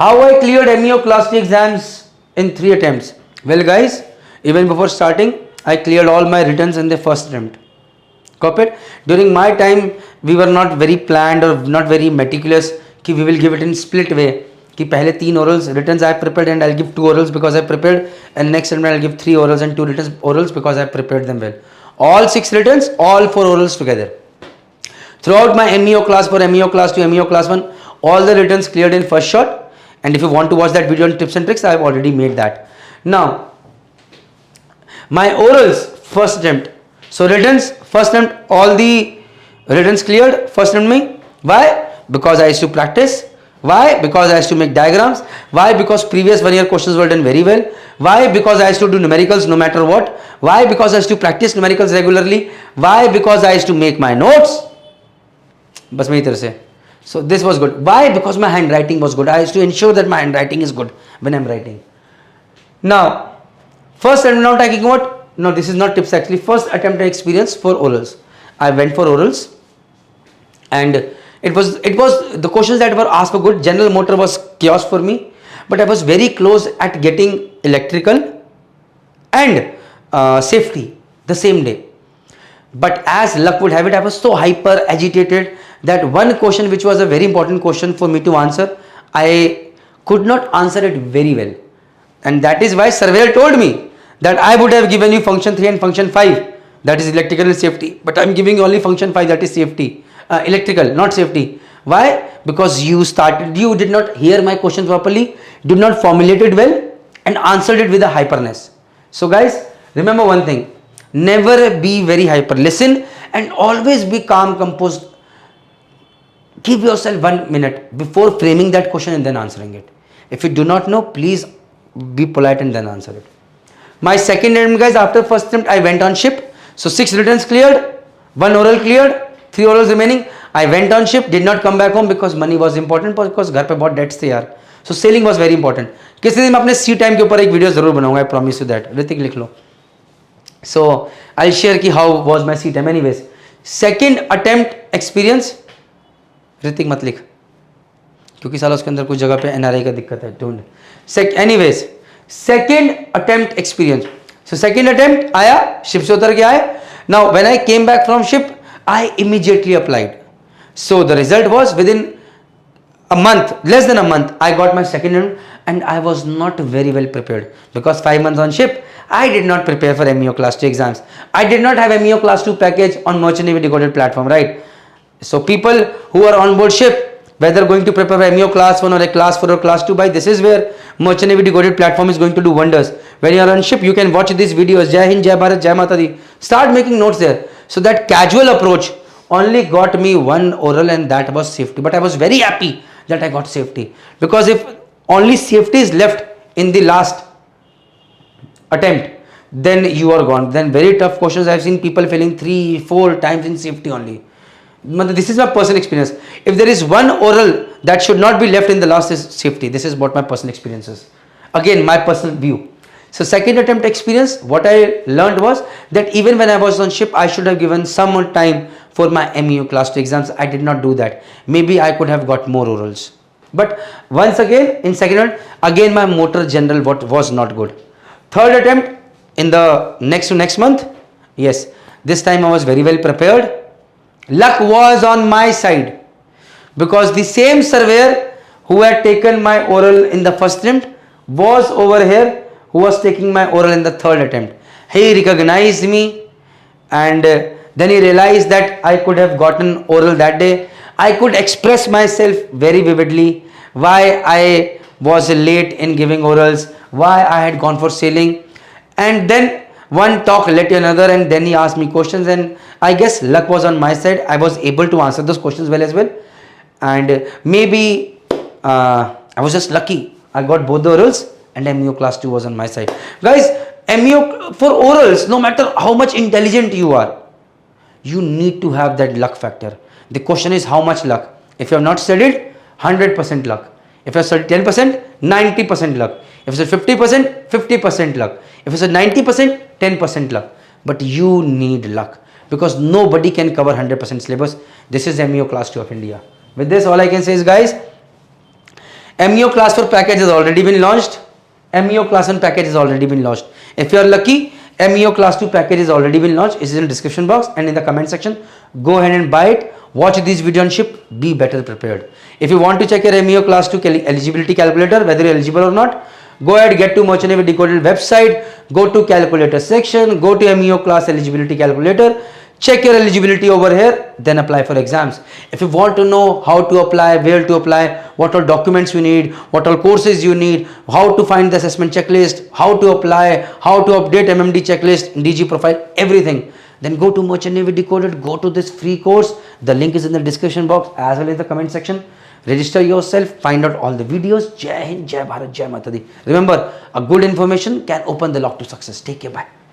How I cleared MEO Class 3 exams in 3 attempts? Well guys, even before starting, I cleared all my writtens in the first attempt. Copy it? During my time, we were not very planned or not very meticulous कि we will give it in split way. कि पहले 3 orals writtens I prepared and I'll give 2 orals because I prepared, and next attempt I'll give 3 orals and 2 written orals because I prepared them well. All 6 writtens, all 4 orals together. Throughout my MEO class for MEO class 2, MEO class 1, all the writtens cleared in first shot. And if you want to watch that video on tips and tricks, I have already made that. Now, my orals first attempt. So writtens first attempt, all the writtens cleared first attempt me. Why? Because I used to practice. Why? Because I used to make diagrams. Why? Because previous 1 year questions were done very well. Why? Because I used to do numericals no matter what. Why? Because I used to practice numericals regularly. Why? Because I used to make my notes. बस मेरी तरह से. So this was good. Why? Because my handwriting was good. I used to ensure that my handwriting is good when I'm writing. Now, first attempt now talking about, no, this is not tips actually. First attempt experience for orals. I went for orals, and it was the questions that were asked were good. General motor was chaos for me, but I was very close at getting electrical and safety the same day. But as luck would have it, I was so hyper agitated that one question which was a very important question for me to answer, I could not answer it very well. And that is why surveyor told me that I would have given you function 3 and function 5, that is electrical and safety, but I am giving you only function 5, that is safety, electrical, not safety. Why? Because you did not hear my question properly, did not formulate it well, and answered it with a hyperness. So guys, remember one thing, never be very hyper. Listen and always be calm, composed. Give yourself 1 minute before framing that question and then answering it. If you do not know, please be polite and then answer it. My second attempt, guys, after first attempt, I went on ship. So 6 writtens cleared, 1 oral cleared, 3 orals remaining. I went on ship, did not come back home because money was important, because घर पे बहुत debts थे यार. So sailing was very important. किसी दिन मैं अपने sea time के ऊपर एक वीडियो जरूर बनाऊंगा, I promise you that. Hrithik लिख लो. So I'll share कि how was my sea time. Anyways, second attempt experience. Hrithik मत लिख, क्योंकि साला उसके अंदर कुछ जगह पे NRI का दिक्कत है. Don't. Anyways, second attempt experience. So second attempt आया, ship से उतर के आए. Now when I came back from ship, I immediately applied. So the result was within a month, less than a month, I got my second attempt, and I was not very well prepared because 5 months on ship, I did not prepare for MEO class 2 exams. I did not have MEO class 2 package on Merchant Navy Decoded platform, right? So people who are on board ship, whether going to prepare for MEO class 1 or a class 4 or class 2, by this is where Merchant Navy Decoded platform is going to do wonders. When you are on ship, you can watch these videos. Jai Hind, Jai Bharat, Jai Mata Di. Start making notes there. So that casual approach only got me 1 oral, and that was safety. But I was very happy that I got safety, because if only safety is left in the last attempt, then you are gone. Then very tough questions, I have seen people failing 3-4 times in safety only. This is my personal experience. If there is 1 oral that should not be left in the last, is safety. This is what my personal experience is. Again, my personal view. So second attempt experience, what I learned was that even when I was on ship, I should have given some more time for my MEO class 2 exams. I did not do that. Maybe I could have got more orals. But once again, in second attempt, again my motor general was not good. Third attempt, in the next month, yes, this time I was very well prepared. Luck was on my side, because the same surveyor who had taken my oral in the first attempt was over here, who was taking my oral in the third attempt. He recognized me, and then he realized that I could have gotten oral that day. I could express myself very vividly, why I was late in giving orals, why I had gone for sailing, and then one talk led to another, and then he asked me questions, and I guess luck was on my side. I was able to answer those questions well as well, and maybe I was just lucky. I got both the orals, and MEO class 2 was on my side. Guys, MEO for orals, no matter how much intelligent you are, you need to have that luck factor. The question is how much luck. If you have not studied, 100% luck. If you have studied 10%, 90% luck. If you said 50%, 50% luck. If you said 90%, 10% luck. But you need luck, because nobody can cover 100% syllabus. This is MEO class 2 of India. With this, all I can say is, guys, MEO class for package has already been launched. MEO class 1 package has already been launched. If you are lucky, MEO class 2 package has already been launched. It is in the description box and in the comment section. Go ahead and buy it. Watch this video and ship. Be better prepared. If you want to check your MEO class 2 eligibility calculator, whether you are eligible or not, go ahead, get to Merchant Navy Decoded website, go to calculator section, go to MEO class eligibility calculator, check your eligibility over here, then apply for exams. If you want to know how to apply, where to apply, what all documents you need, what all courses you need, how to find the assessment checklist, how to apply, how to update MMD checklist, DG profile, everything, then go to Merchant Navy Decoded, go to this free course. The link is in the description box as well as the comment section. Register yourself, find out all the videos. Jai Hind, Jai Bharat, Jai Mata Di. Remember, a good information can open the lock to success. Take care, bye.